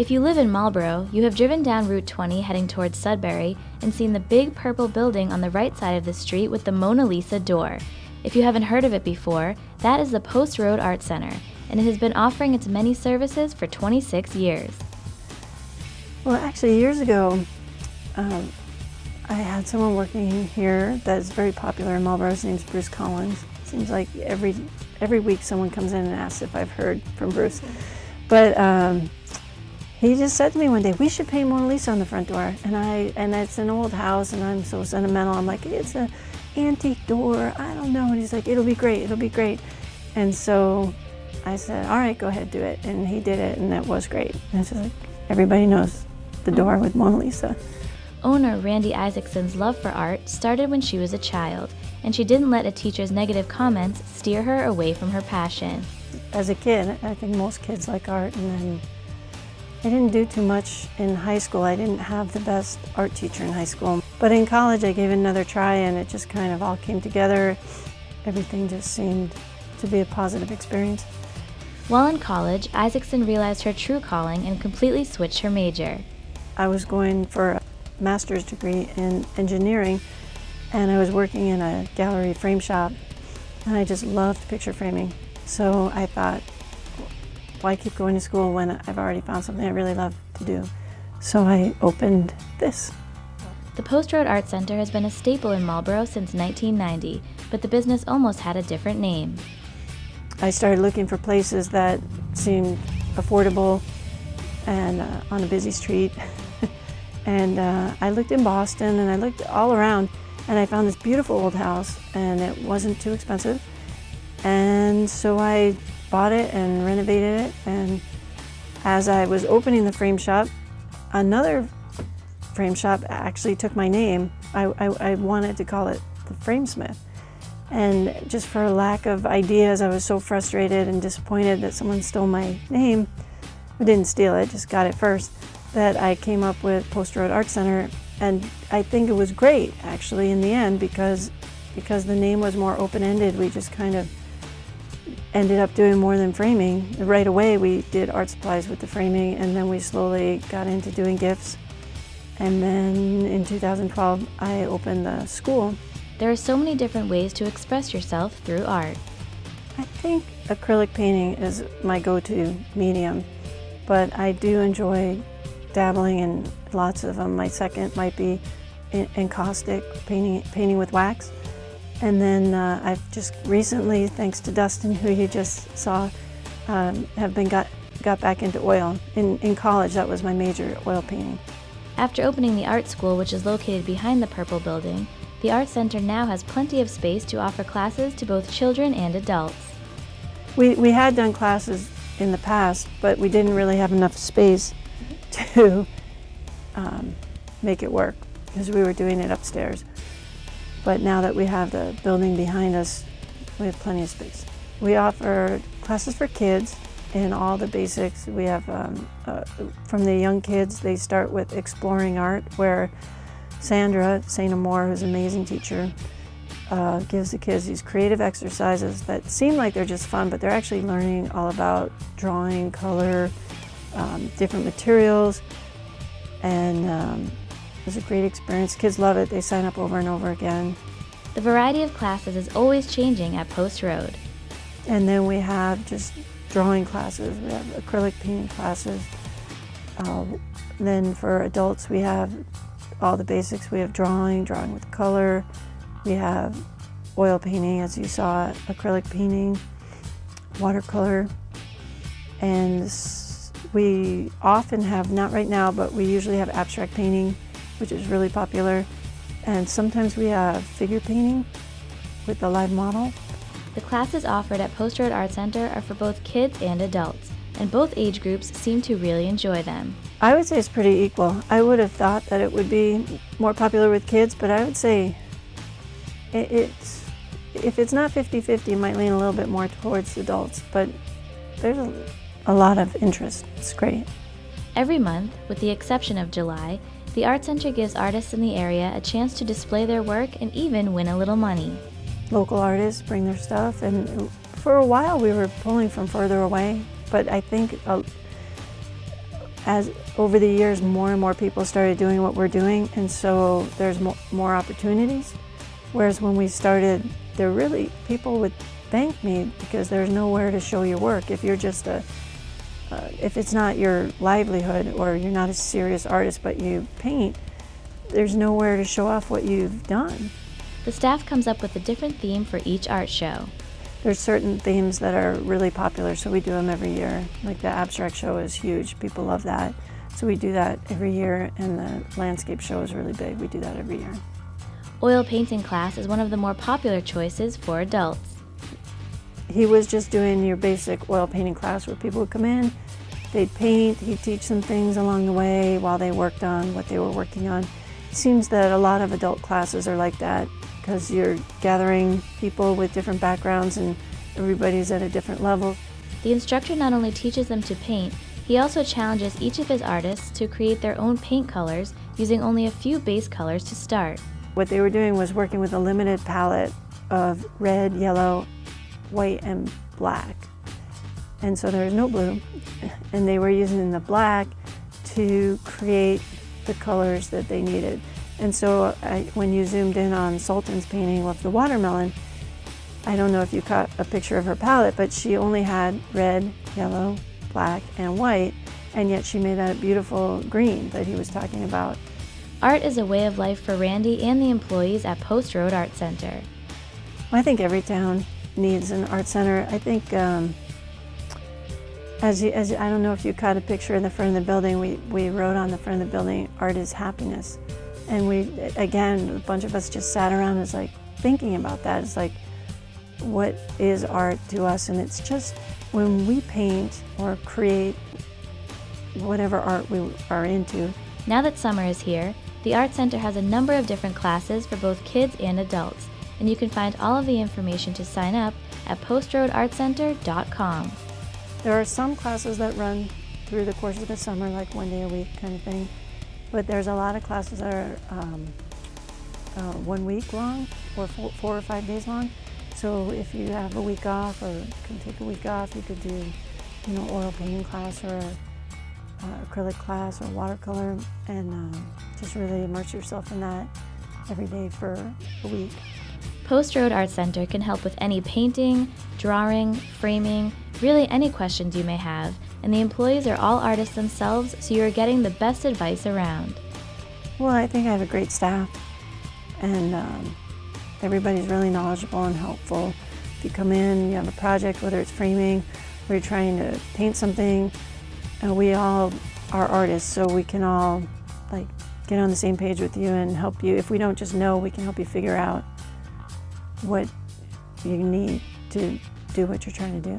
If you live in Marlboro, you have driven down Route 20 heading towards Sudbury and seen the big purple building on the right side of the street with the Mona Lisa door. If you haven't heard of it before, that is the Post Road Art Center, and it has been offering its many services for 26 years. Well, actually, years ago, I had someone working here that is very popular in Marlboro. His name's Bruce Collins. Seems like every week someone comes in and asks if I've heard from Bruce. But he just said to me one day, we should paint Mona Lisa on the front door. And it's an old house, and I'm so sentimental. I'm like, it's an antique door. I don't know. And he's like, it'll be great. It'll be great. And so I said, all right, go ahead, do it. And he did it, and it was great. And it's just like, everybody knows the door with Mona Lisa. Owner Randy Isaacson's love for art started when she was a child, and she didn't let a teacher's negative comments steer her away from her passion. As a kid, I think most kids like art, and then I didn't do too much in high school. I didn't have the best art teacher in high school. But in college, I gave it another try, and it just kind of all came together. Everything just seemed to be a positive experience. While in college, Isaacson realized her true calling and completely switched her major. I was going for a master's degree in engineering, and I was working in a gallery frame shop, and I just loved picture framing. So I thought, why keep going to school when I've already found something I really love to do? So I opened this. The Post Road Art Center has been a staple in Marlboro since 1990, but the business almost had a different name. I started looking for places that seemed affordable and on a busy street. And I looked in Boston, and I looked all around, and I found this beautiful old house, and it wasn't too expensive. And so I bought it and renovated it, and as I was opening the frame shop, another frame shop actually took my name. I wanted to call it the Framesmith. And just for a lack of ideas, I was so frustrated and disappointed that someone stole my name. I didn't steal it, just got it first, that I came up with Post Road Art Center. And I think it was great, actually, in the end, because the name was more open-ended. We just kind of ended up doing more than framing. Right away, we did art supplies with the framing, and then we slowly got into doing gifts. And then in 2012, I opened the school. There are so many different ways to express yourself through art. I think acrylic painting is my go-to medium, but I do enjoy dabbling in lots of them. My second might be encaustic, painting with wax. And then I've just recently, thanks to Dustin, who you just saw, got back into oil. In college, that was my major, oil painting. After opening the art school, which is located behind the Purple Building, the Art Center now has plenty of space to offer classes to both children and adults. We had done classes in the past, but we didn't really have enough space to make it work, because we were doing it upstairs. But now that we have the building behind us, we have plenty of space. We offer classes for kids in all the basics. We have, from the young kids, they start with exploring art, where Sandra St. Amour, who's an amazing teacher, gives the kids these creative exercises that seem like they're just fun, but they're actually learning all about drawing, color, different materials, and it was a great experience. Kids love it. They sign up over and over again. The variety of classes is always changing at Post Road. And then we have just drawing classes. We have acrylic painting classes. Then for adults, we have all the basics. We have drawing with color. We have oil painting, as you saw, acrylic painting, watercolor. And we often have, not right now, but we usually have abstract painting, which is really popular. And sometimes we have figure painting with the live model. The classes offered at Post Road Art Center are for both kids and adults, and both age groups seem to really enjoy them. I would say it's pretty equal. I would have thought that it would be more popular with kids, but I would say if it's not 50-50, it might lean a little bit more towards adults, but there's a lot of interest. It's great. Every month, with the exception of July, the Art Center gives artists in the area a chance to display their work and even win a little money. Local artists bring their stuff, and for a while we were pulling from further away, but I think as over the years, more and more people started doing what we're doing, and so there's more opportunities. Whereas when we started, people would thank me because there's nowhere to show your work. If you're just if it's not your livelihood or you're not a serious artist but you paint, there's nowhere to show off what you've done. The staff comes up with a different theme for each art show. There's certain themes that are really popular, so we do them every year. Like the abstract show is huge, people love that. So we do that every year, and the landscape show is really big, we do that every year. Oil painting class is one of the more popular choices for adults. He was just doing your basic oil painting class where people would come in, they'd paint, he'd teach them things along the way while they worked on what they were working on. It seems that a lot of adult classes are like that because you're gathering people with different backgrounds and everybody's at a different level. The instructor not only teaches them to paint, he also challenges each of his artists to create their own paint colors using only a few base colors to start. What they were doing was working with a limited palette of red, yellow, white, and black. And so there was no blue, and they were using the black to create the colors that they needed. And so when you zoomed in on Sultan's painting of the watermelon, I don't know if you caught a picture of her palette, but she only had red, yellow, black, and white, and yet she made that beautiful green that he was talking about. Art is a way of life for Randy and the employees at Post Road Art Center. I think every town needs an art center. I think, I don't know if you caught a picture in the front of the building, we wrote on the front of the building, "Art is happiness." And again, a bunch of us just sat around and was like thinking about that. It's like, what is art to us? And it's just when we paint or create whatever art we are into. Now that summer is here, the Art Center has a number of different classes for both kids and adults, and you can find all of the information to sign up at postroadartcenter.com. There are some classes that run through the course of the summer, like 1 day a week kind of thing, but there's a lot of classes that are 1 week long or 4 or 5 days long. So if you have a week off or can take a week off, you could do, oil painting class or acrylic class or watercolor, and just really immerse yourself in that every day for a week. Post Road Art Center can help with any painting, drawing, framing, really any questions you may have, and the employees are all artists themselves, so you are getting the best advice around. Well, I think I have a great staff, and everybody's really knowledgeable and helpful. If you come in, you have a project, whether it's framing or you're trying to paint something, we all are artists, so we can all get on the same page with you and help you. If we don't just know, we can help you figure out what you need to do what you're trying to do.